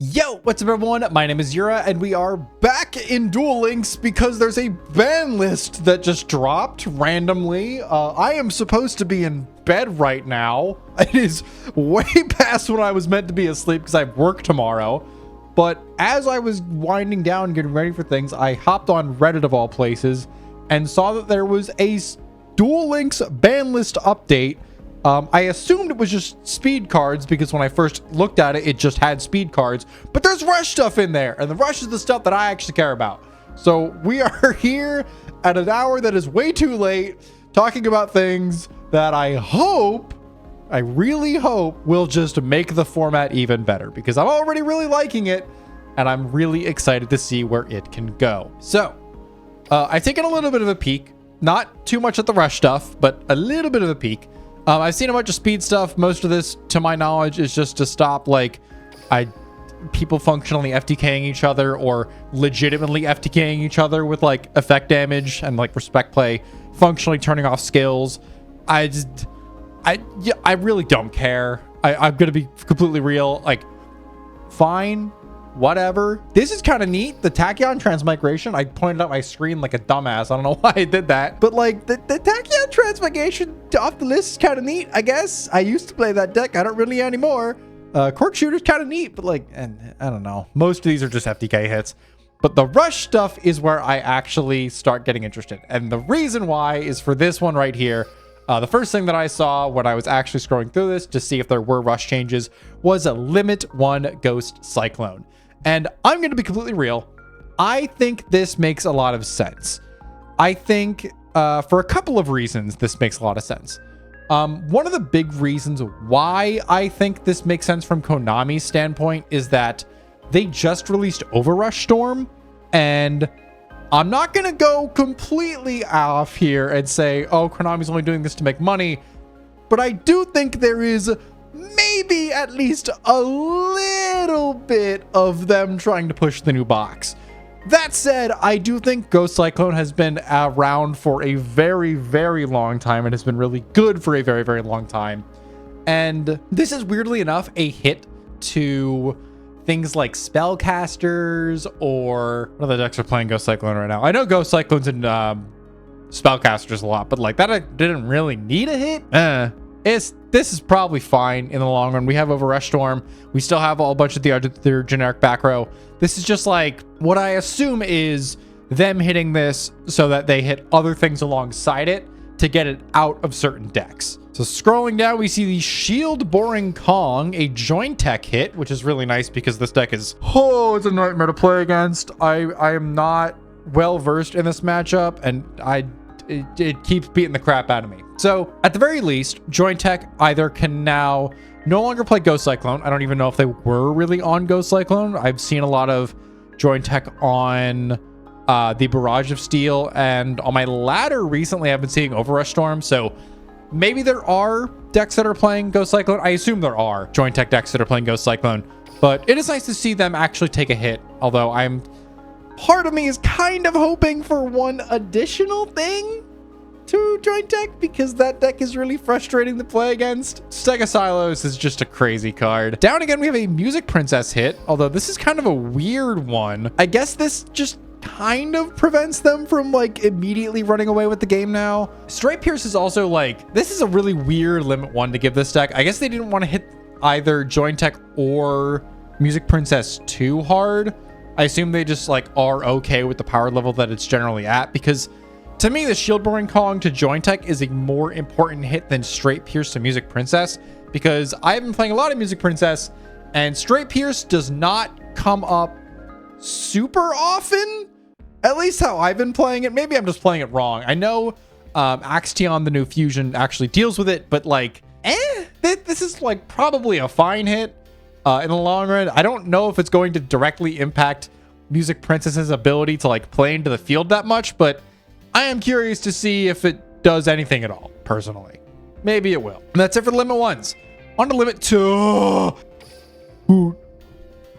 Yo, what's up everyone? My name is Yura and we are back in Duel Links because there's a ban list that just dropped randomly. I am supposed to be in bed right now. It is way past when I was meant to be asleep because I have work tomorrow. But as I was winding down getting ready for things, I hopped on Reddit of all places and saw that there was a Duel Links ban list update. I assumed it was just speed cards because when I first looked at it, it just had speed cards, but there's rush stuff in there, and the rush is the stuff that I actually care about. So we are here at an hour that is way too late talking about things that I really hope will just make the format even better because I'm already really liking it and I'm really excited to see where it can go. So I've taken a little bit of a peek, not too much at the rush stuff, but a little bit of a peek. I've seen a bunch of speed stuff. Most of this, to my knowledge, is just to stop people functionally FTKing each other or legitimately FTKing each other with like effect damage and like respect play, functionally turning off skills. I really don't care. I'm gonna be completely real. Like, fine, whatever. This is kind of neat. The Tachyon transmigration. I pointed out my screen like a dumbass. I don't know why I did that, but like the Tachyon transmigration off the list is kind of neat, I guess. I used to play that deck. I don't really anymore. Cork shooter's kind of neat, but like, I don't know. Most of these are just FTK hits, but the rush stuff is where I actually start getting interested. And the reason why is for this one right here. The first thing that I saw when I was actually scrolling through this to see if there were rush changes was a limit 1 Ghost Cyclone. And I'm going to be completely real. I think this makes a lot of sense. I think for a couple of reasons, this makes a lot of sense. One of the big reasons why I think this makes sense from Konami's standpoint is that they just released Overrush Storm. And I'm not going to go completely off here and say, oh, Konami's only doing this to make money. But I do think there is maybe at least a little bit of them trying to push the new box. That said, I do think Ghost Cyclone has been around for a very, very long time and has been really good for a very, very long time. And this is weirdly enough a hit to things like spellcasters or what other decks are playing Ghost Cyclone right now? I know Ghost Cyclone's in spellcasters a lot, but like that didn't really need a hit. This is probably fine in the long run. We have Overrush Storm. We still have a bunch of the other generic back row. This is just like what I assume is them hitting this so that they hit other things alongside it to get it out of certain decks. So scrolling down, we see the Shield Boring Kong, a joint tech hit, which is really nice because this deck is, it's a nightmare to play against. I am not well versed in this matchup, and it keeps beating the crap out of me. So at the very least, Joint Tech either can now no longer play Ghost Cyclone. I don't even know if they were really on Ghost Cyclone. I've seen a lot of Joint Tech on the Barrage of Steel, and on my ladder recently I've been seeing Overrush Storm. So maybe there are decks that are playing Ghost Cyclone. I assume there are Joint Tech decks that are playing Ghost Cyclone, but it is nice to see them actually take a hit. Although part of me is kind of hoping for one additional thing to Joint Tech because that deck is really frustrating to play against. Stegosylos is just a crazy card. Down again, we have a Music Princess hit, although this is kind of a weird one. I guess this just kind of prevents them from like immediately running away with the game now. Straight Pierce is also like, this is a really weird limit 1 to give this deck. I guess they didn't want to hit either Joint Tech or Music Princess too hard. I assume they just like are okay with the power level that it's generally at, because to me, the Shield Boring Kong to Joint Tech is a more important hit than Straight Pierce to Music Princess, because I've been playing a lot of Music Princess and Straight Pierce does not come up super often, at least how I've been playing it. Maybe I'm just playing it wrong. I know Axion, the new fusion, actually deals with it, but like, this is like probably a fine hit in the long run. I don't know if it's going to directly impact Music Princess's ability to like play into the field that much, but I am curious to see if it does anything at all, personally. Maybe it will. And that's it for the Limit 1s. On to Limit 2. Who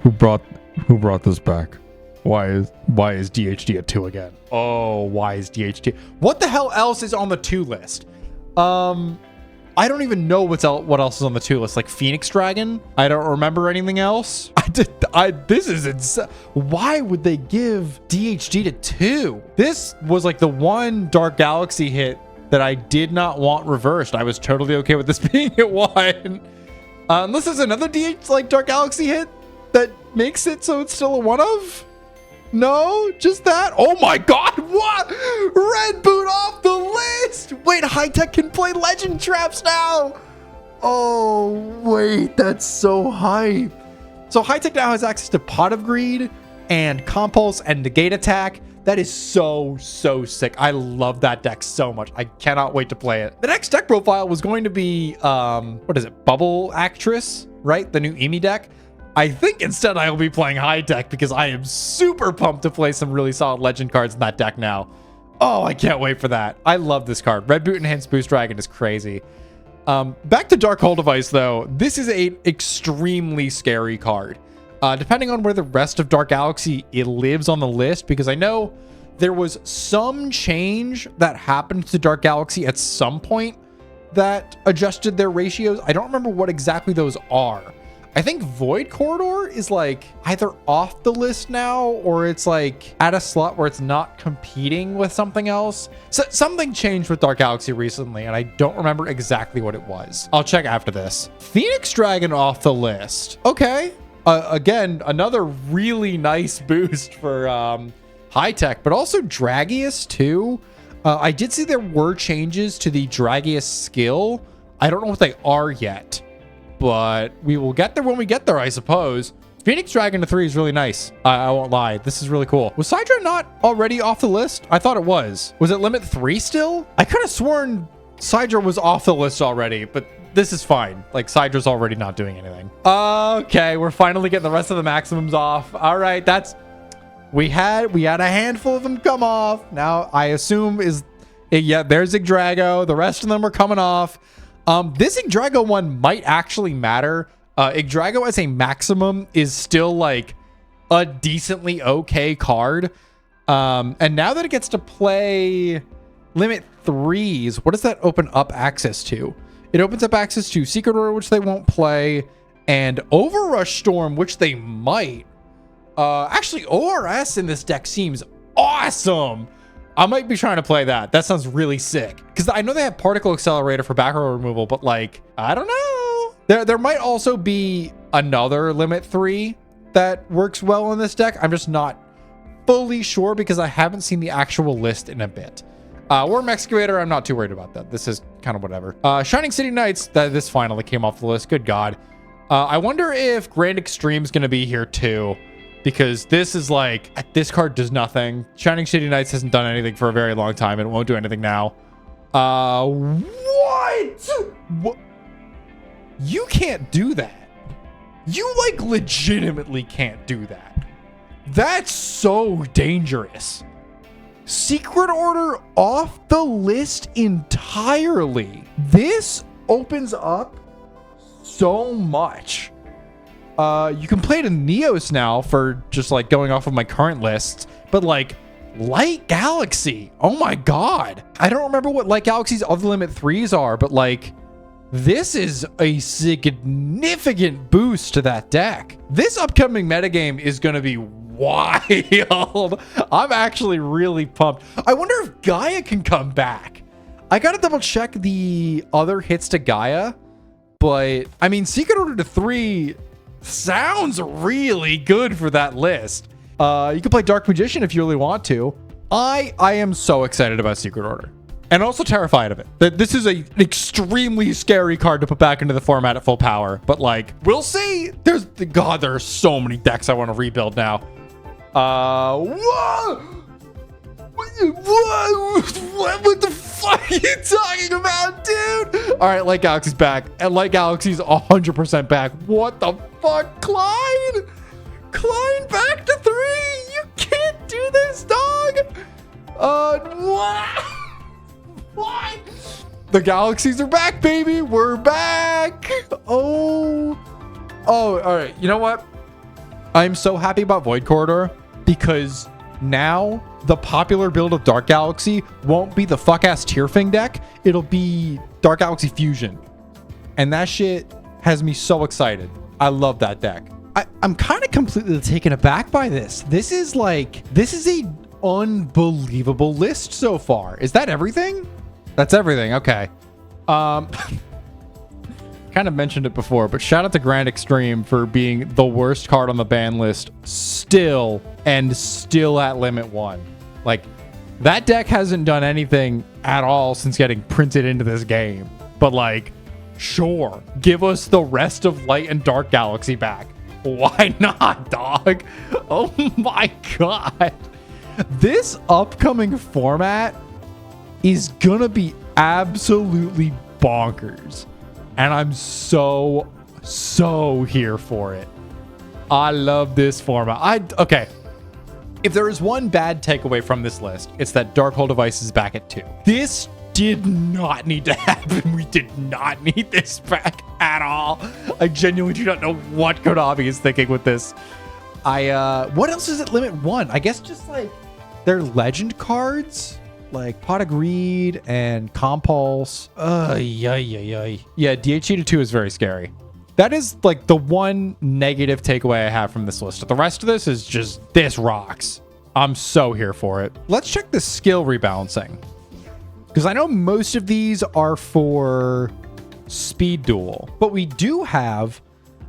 brought this back? Why is DHD at 2 again? Oh, why is DHD? What the hell else is on the 2 list? I don't even know what else is on the 2 list. Like Phoenix Dragon. I don't remember anything else. This is insane. Why would they give DHG to 2? This was like the one Dark Galaxy hit that I did not want reversed. I was totally okay with this being at 1. Unless there's another Dark Galaxy hit that makes it so it's still a 1 of. No, just that. Oh my god, what? Red boot off the list. Wait, High Tech can play Legend Traps now. Oh, wait, that's so hype. So High Tech now has access to Pot of Greed and Compulse and Negate Attack. That is so sick. I love that deck so much. I cannot wait to play it. The next deck profile was going to be, what is it? Bubble Actress, right? The new EMI deck. I think instead I will be playing High Tech because I am super pumped to play some really solid Legend cards in that deck now. Oh, I can't wait for that. I love this card. Red Boot Enhanced Boost Dragon is crazy. Back to Dark Hole Device, though. This is an extremely scary card. Depending on where the rest of Dark Galaxy it lives on the list, because I know there was some change that happened to Dark Galaxy at some point that adjusted their ratios. I don't remember what exactly those are. I think Void Corridor is like either off the list now or it's like at a slot where it's not competing with something else. So something changed with Dark Galaxy recently and I don't remember exactly what it was. I'll check after this. Phoenix Dragon off the list. Okay. Again, another really nice boost for High Tech, but also Dragius too. I did see there were changes to the Dragius skill. I don't know what they are yet, but we will get there when we get there, I suppose. Phoenix Dragon to 3 is really nice. I won't lie. This is really cool. Was Sidra not already off the list? I thought it was. Was it limit 3 still? I could have sworn Sidra was off the list already, but this is fine. Like, Sidra's already not doing anything. Okay, we're finally getting the rest of the maximums off. All right, we had a handful of them come off. Now, I assume yeah, there's Yggdrago. The rest of them are coming off. This Yggdrago one might actually matter. Yggdrago as a maximum is still like a decently okay card. And now that it gets to play limit 3s, what does that open up access to? It opens up access to Secret Order, which they won't play, and Overrush Storm, which they might. Actually, ORS in this deck seems awesome. I might be trying to play that. That sounds really sick. Because I know they have Particle Accelerator for back row removal, but like, I don't know. There might also be another limit 3 that works well in this deck. I'm just not fully sure because I haven't seen the actual list in a bit. Worm Excavator, I'm not too worried about that. This is kind of whatever. Shining City Knights, this finally came off the list. Good God. I wonder if Grand Extreme's going to be here too. Because this is like, this card does nothing. Shining City Knights hasn't done anything for a very long time and it won't do anything now. What? You can't do that. You like legitimately can't do that. That's so dangerous. Secret Order off the list entirely. This opens up so much. You can play it in Neos now for just like going off of my current lists, but like Light Galaxy, oh my God. I don't remember what Light Galaxy's other limit 3s are, but like this is a significant boost to that deck. This upcoming metagame is going to be wild. I'm actually really pumped. I wonder if Gaia can come back. I got to double check the other hits to Gaia, but I mean, Secret Order to 3 sounds really good for that list. You can play Dark Magician if you really want to. I am so excited about Secret Order and also terrified of it. That this is an extremely scary card to put back into the format at full power, but like, we'll see. There are so many decks I want to rebuild now. Whoa! What the fuck are you talking about, dude? All right, Light Galaxy's back, and Light Galaxy's 100% back. What the fuck, Klein? Klein back to 3. You can't do this, dog. What? The Galaxies are back, baby. We're back. Oh, all right. You know what? I'm so happy about Void Corridor because now the popular build of Dark Galaxy won't be the fuck-ass Tearfing deck. It'll be Dark Galaxy Fusion. And that shit has me so excited. I love that deck. I'm kind of completely taken aback by this. This is a unbelievable list so far. Is that everything? That's everything. Okay. Kind of mentioned it before, but shout out to Grand Extreme for being the worst card on the ban list still at limit 1. Like, that deck hasn't done anything at all since getting printed into this game. But like, sure, give us the rest of Light and Dark Galaxy back. Why not, dog? Oh my god. This upcoming format is gonna be absolutely bonkers. And I'm so here for it. I love this format. Okay. If there is one bad takeaway from this list, it's that Darkhold Device is back at 2. This did not need to happen. We did not need this back at all. I genuinely do not know what Konami is thinking with this. What else is at limit 1? I guess just like their legend cards, like Pot of Greed and Compulse. Yeah, DHE to 2 is very scary. That is like the one negative takeaway I have from this list. The rest of this is just, this rocks. I'm so here for it. Let's check the skill rebalancing, because I know most of these are for Speed Duel, but we do have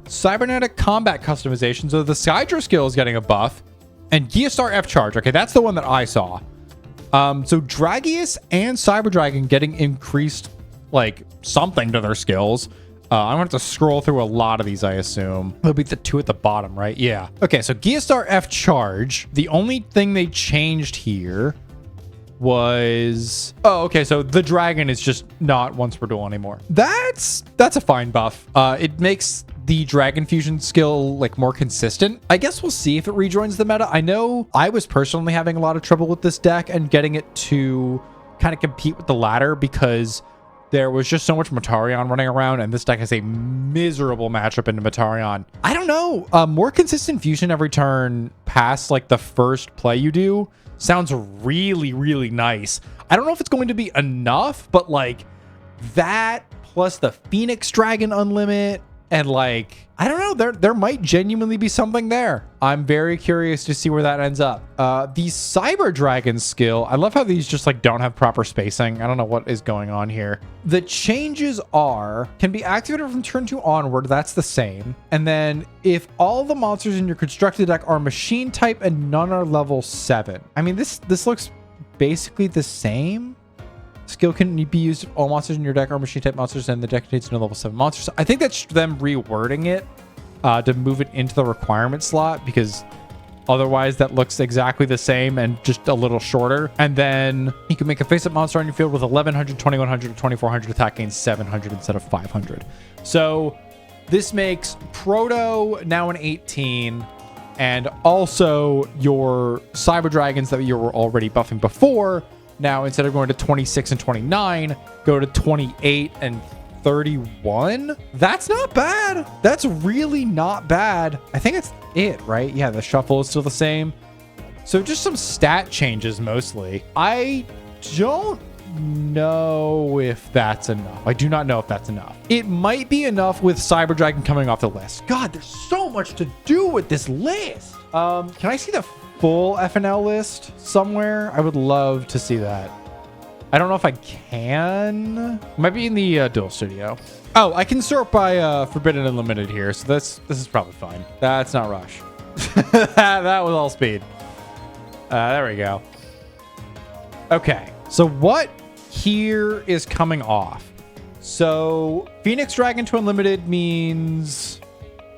cybernetic combat customization. So the Skydra skill is getting a buff, and Geostar F charge. Okay, that's the one that I saw. So Dragius and Cyber Dragon getting increased, like, something to their skills. I'm gonna have to scroll through a lot of these, I assume. It'll be the 2 at the bottom, right? Yeah. Okay, so Geostar F charge. The only thing they changed here was, oh, okay, so the dragon is just not once per duel anymore. That's a fine buff. It makes the dragon fusion skill like more consistent. I guess we'll see if it rejoins the meta. I know I was personally having a lot of trouble with this deck and getting it to kind of compete with the ladder because there was just so much Metarion running around, and this deck has a miserable matchup into Metarion. I don't know. More consistent fusion every turn past like the first play you do sounds really, really nice. I don't know if it's going to be enough, but like that plus the Phoenix Dragon unlimit and like, I don't know, there might genuinely be something there. I'm very curious to see where that ends up. The Cyber Dragon skill, I love how these just like don't have proper spacing. I don't know what is going on here. The changes are, can be activated from turn 2 onward. That's the same. And then if all the monsters in your constructed deck are machine type and none are level 7. I mean, this looks basically the same. Skill can be used if all monsters in your deck are machine type monsters and the deck contains no level 7 monsters. I think that's them rewording it to move it into the requirement slot, because otherwise that looks exactly the same and just a little shorter. And then you can make a face-up monster on your field with 1100, 2100, 2400 attack, gains 700 instead of 500. So this makes Proto now an 18, and also your Cyber Dragons that you were already buffing before, now, instead of going to 26 and 29, go to 28 and 31. That's not bad. That's really not bad. I think that's it, right? Yeah, the shuffle is still the same. So just some stat changes mostly. I don't know if that's enough. I do not know if that's enough. It might be enough with Cyber Dragon coming off the list. God, there's so much to do with this list. Can I see the full FNL list somewhere? I would love to see that. I don't know if I can. It might be in the Duel Studio. Oh, I can sort by Forbidden and Limited here, so this is probably fine. That's not Rush. That was all speed. There we go. Okay, so what here is coming off? So Phoenix Dragon to Unlimited means,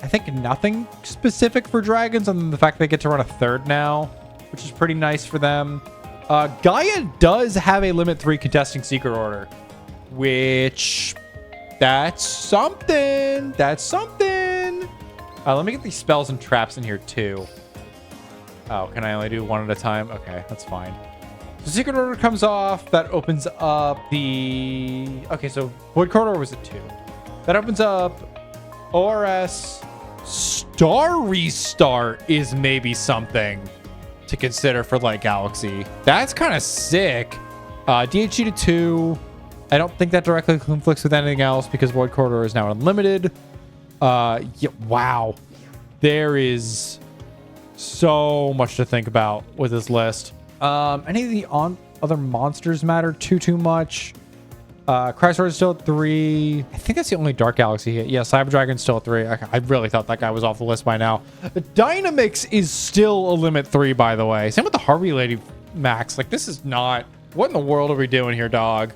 I think, nothing specific for dragons, other than the fact they get to run a third now, which is pretty nice for them. Gaia does have a limit 3 contesting secret order, which that's something. That's something. Let me get these spells and traps in here too. Oh, can I only do one at a time? Okay, that's fine. So secret order comes off. That opens up the, okay, so Void Corridor was at 2. That opens up ORS. Star Restart is maybe something. to consider for Light Galaxy. That's kind of sick. DHG to 2. I don't think that directly conflicts with anything else because Void Corridor is now unlimited. Yeah, wow. There is so much to think about with this list. Any of the other monsters matter too much? Chrysler is still at 3. I think that's the only Dark Galaxy hit. Yeah, Cyber Dragon's still at 3. I really thought that guy was off the list by now. Dynamix is still a limit 3, by the way. Same with the Harvey Lady Max. Like, this is not... What in the world are we doing here, dog?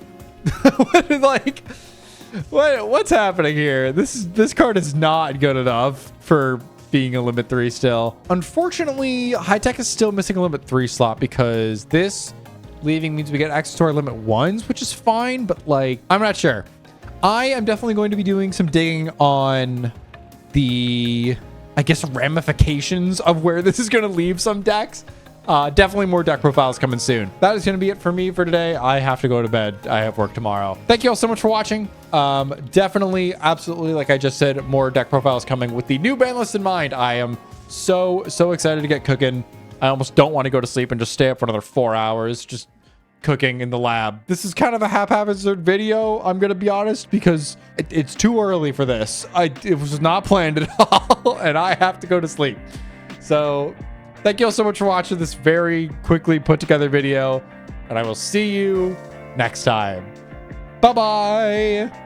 What's happening here? This card is not good enough for being a limit 3 still. Unfortunately, High Tech is still missing a limit 3 slot because this leaving means we get access to our limit 1s, which is fine, but like, I'm not sure. I am definitely going to be doing some digging on the, I guess, ramifications of where this is going to leave some decks. Definitely more deck profiles coming soon. That is going to be it for me for today. I have to go to bed. I have work tomorrow. Thank you all so much for watching. Definitely, absolutely, like I just said, more deck profiles coming with the new ban list in mind. I am so excited to get cooking. I almost don't want to go to sleep and just stay up for another 4 hours just cooking in the lab. This is kind of a haphazard video, I'm going to be honest, because it's too early for this. It was not planned at all, and I have to go to sleep. So... thank you all so much for watching this very quickly put together video, and I will see you next time. Bye-bye.